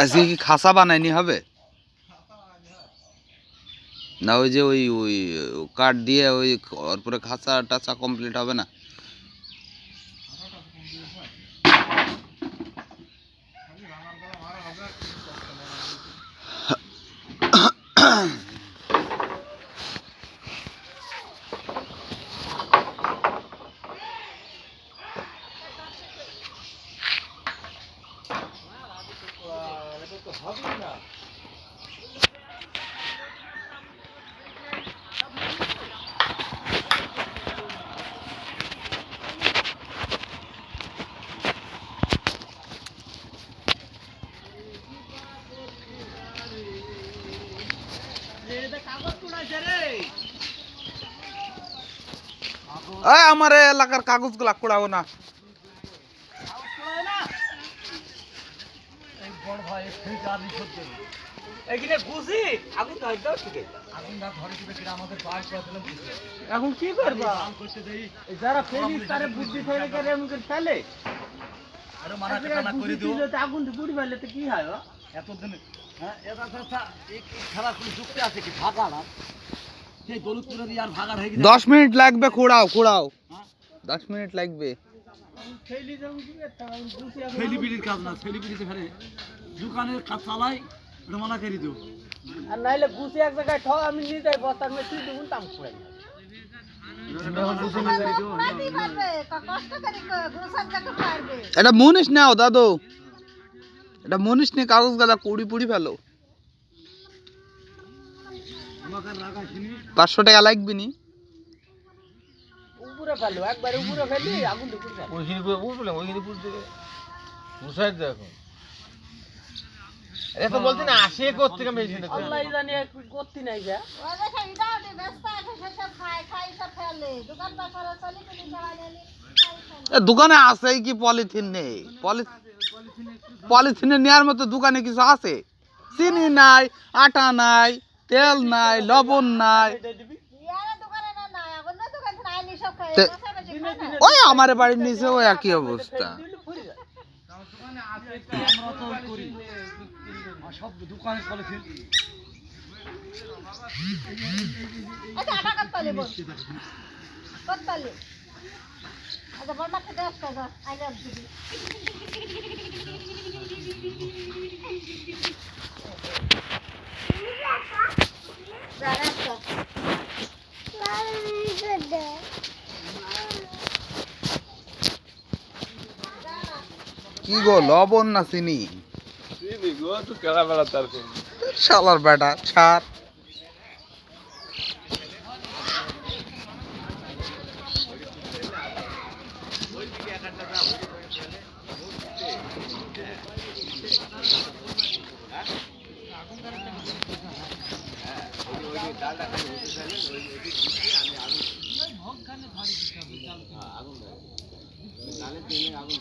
আজকে কি খাসা বানাইনি হবে না? ওই যে ওই ওই কাঠ দিয়ে ওই ওর পরে খাসা টাসা কমপ্লিট হবে না? আমার এলাকার কাগজ গুলা কুড়াবো না। এখন কি করবা? যারা ফেলিস তারে বুদ্ধি ধরে করে এমন ফেলে আগুন পুড়ি ফেললে তো কি হয়? এতদিন হ্যাঁ এটা খেলা যুক্তি আছে কি ভাগা না? সেই দৌলতপুরের ইয়ার ভাগা হয়ে গেছে। 10 মিনিট লাগবে, কুড়াও 10 মিনিট লাগবে। ছেলিপিলির কাজ না, ছেলিপিলিতে ফেলে দোকানের কাজ চালাই এটা মানা করে দিও। আর নাইলে গুছি এক জায়গায় ঠ আমি নিয়ে যাই বস্তার মধ্যে তুই দেখুন তাম করে এটা মুনিশ নাও দাদু, এটা মুনিশ নিয়ে কাগজ গাদা কুড়ি পুড়ি ফেলো। 500 টাকা লাগবে নি? উপরে ফেলো, একবার উপরে ফেলি আগুন ঢুকে যায়। ওইখানে উপরে ওইখানে পুড় দেবে মুসাইড দেখো। এ তো বলতে না আসে কোথা থেকে মেশিন আছে আল্লাহ জানি করতে নাই যা ওই দেখো ইদাও দে ব্যস্ত আছে সব খাই সব ফেলে দোকানদার করে চলে চলে চালালে এ দোকানে আছে কি পলিথিন নেই? পলিথিনে নেওয়ার মতো দোকানে কিছু আছে? চিনি নাই, আটা নাই, তেল নাই, লবণ নাই। ওই আমার বাড়ির নিচে ওই একই অবস্থা। সব দোকানে পলিথিন কি গো, লবণ না চিনি? শালার বেটা ছাড়। আগুন